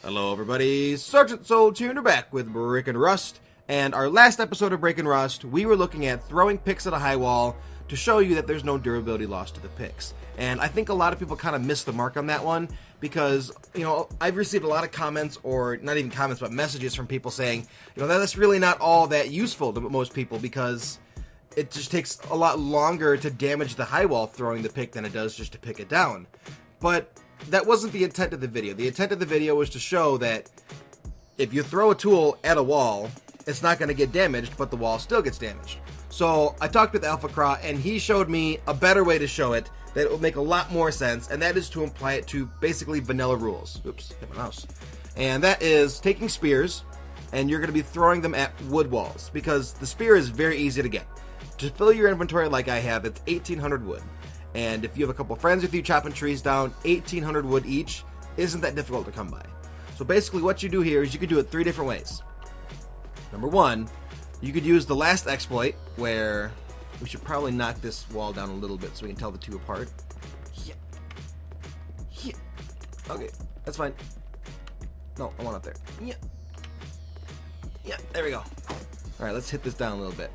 Hello everybody, Sergeant Soul Tuner back with Brick and Rust, and our last episode of Brick and Rust, we were looking at throwing picks at a high wall to show you that there's no durability loss to the picks. And I think a lot of people kind of missed the mark on that one because, I've received a lot of comments, or not even comments, but messages from people saying, that's really not all that useful to most people because it just takes a lot longer to damage the high wall throwing the pick than it does just to pick it down. But that wasn't the intent of the video. The intent of the video was to show that if you throw a tool at a wall, it's not going to get damaged, but the wall still gets damaged. So I talked with Alpha Craw, and he showed me a better way to show it that will make a lot more sense, and that is to apply it to basically vanilla rules. Oops, hit my mouse. And that is taking spears, and you're going to be throwing them at wood walls, because the spear is very easy to get. To fill your inventory like I have, it's 1,800 wood. And if you have a couple friends with you chopping trees down, 1,800 wood each isn't that difficult to come by. So basically what you do here is you could do it 3 different ways. Number 1, you could use the last exploit, where we should probably knock this wall down a little bit so we can tell the two apart. Yeah. Yeah. Okay, that's fine. No, I want up there. Yeah. Yeah, there we go. Alright, let's hit this down a little bit.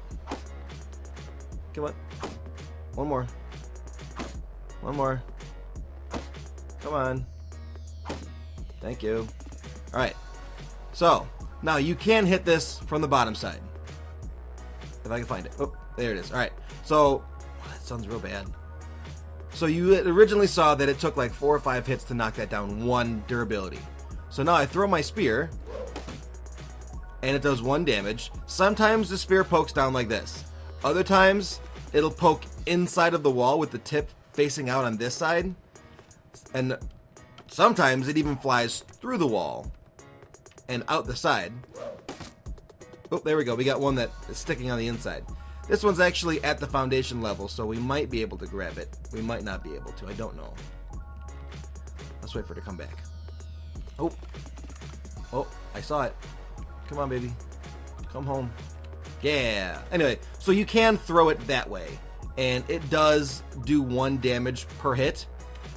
Come on. One more. One more. Come on. Thank you. Alright. So, now you can hit this from the bottom side. If I can find it. Oh, there it is. Alright. So, that sounds real bad. So you originally saw that it took like 4 or 5 hits to knock that down 1 durability. So now I throw my spear, and it does 1 damage. Sometimes the spear pokes down like this. Other times, it'll poke inside of the wall with the tip facing out on this side, and sometimes it even flies through the wall and out the side. Oh, there we go. We got one that is sticking on the inside. This one's actually at the foundation level, so we might be able to grab it. We might not be able to. I don't know. Let's wait for it to come back. Oh. Oh, I saw it. Come on, baby. Come home. Yeah. Anyway, so you can throw it that way, and it does do 1 damage per hit.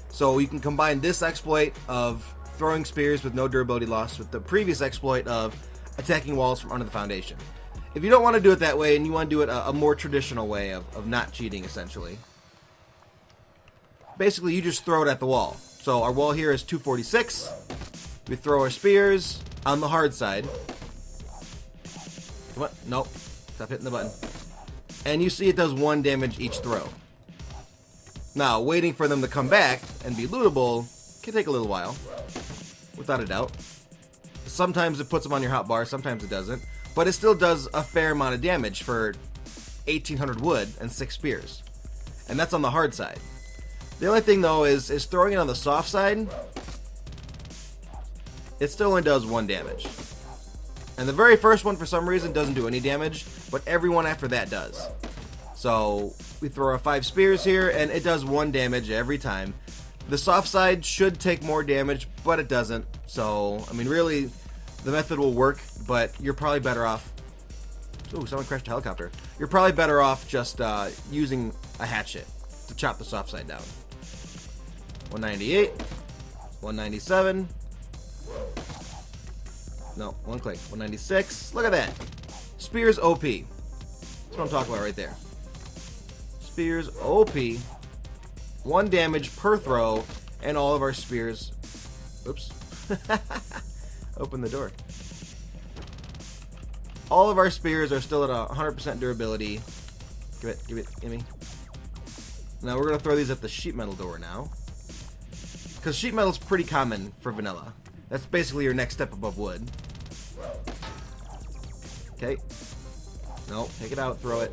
So you can combine this exploit of throwing spears with no durability loss with the previous exploit of attacking walls from under the foundation. If you don't want to do it that way and you want to do it a more traditional way of not cheating, essentially, basically you just throw it at the wall. So our wall here is 246. We throw our spears on the hard side. Come on. Nope. Stop hitting the button. And you see it does 1 damage each throw. Now, waiting for them to come back and be lootable can take a little while, without a doubt. Sometimes it puts them on your hotbar, sometimes it doesn't, but it still does a fair amount of damage for 1,800 wood and 6 spears. And that's on the hard side. The only thing, though, is throwing it on the soft side, it still only does 1 damage. And the very first one, for some reason, doesn't do any damage, but every one after that does. So we throw our 5 spears here, and it does 1 damage every time. The soft side should take more damage, but it doesn't. So, I mean, really, the method will work, but you're probably better off... Ooh, someone crashed a helicopter. You're probably better off just using a hatchet to chop the soft side down. 198, 197... No, 1 click. 196. Look at that. Spears OP. That's what I'm talking about right there. Spears OP. 1 damage per throw, and all of our spears... Oops. Open the door. All of our spears are still at 100% durability. Give me. Now we're going to throw these at the sheet metal door now. Because sheet metal is pretty common for vanilla. That's basically your next step above wood. Okay. No, take it out. Throw it.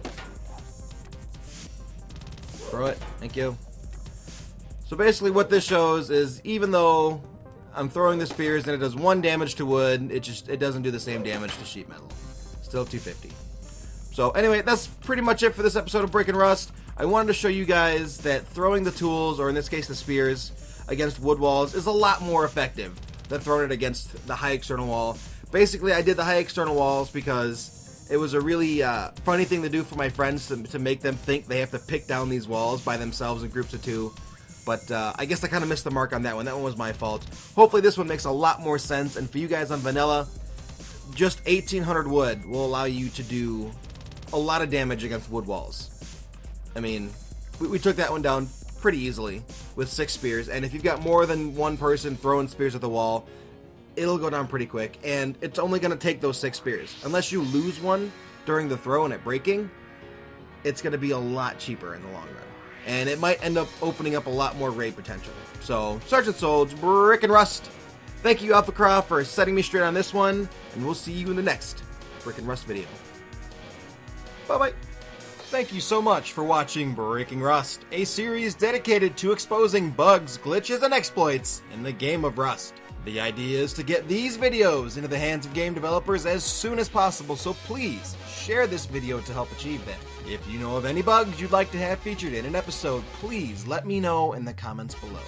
Throw it. Thank you. So basically what this shows is even though I'm throwing the spears and it does 1 damage to wood, it doesn't do the same damage to sheet metal. Still 250. So anyway, that's pretty much it for this episode of Brick and Rust. I wanted to show you guys that throwing the tools, or in this case the spears, against wood walls is a lot more effective than throwing it against the high external wall. Basically, I did the high external walls because it was a really funny thing to do for my friends to make them think they have to pick down these walls by themselves in groups of 2. But I guess I kind of missed the mark on that one. That one was my fault. Hopefully this one makes a lot more sense, and for you guys on vanilla, just 1800 wood will allow you to do a lot of damage against wood walls. I mean, we took that one down pretty easily with 6 spears, and if you've got more than one person throwing spears at the wall, it'll go down pretty quick, and it's only going to take those 6 spears. Unless you lose one during the throw and it breaking, it's going to be a lot cheaper in the long run. And it might end up opening up a lot more raid potential. So, Sergeant Sol's Brick and Rust. Thank you, Alpha Craw, for setting me straight on this one, and we'll see you in the next Brick and Rust video. Bye-bye. Thank you so much for watching Breaking Rust, a series dedicated to exposing bugs, glitches, and exploits in the game of Rust. The idea is to get these videos into the hands of game developers as soon as possible, so please share this video to help achieve that. If you know of any bugs you'd like to have featured in an episode, please let me know in the comments below.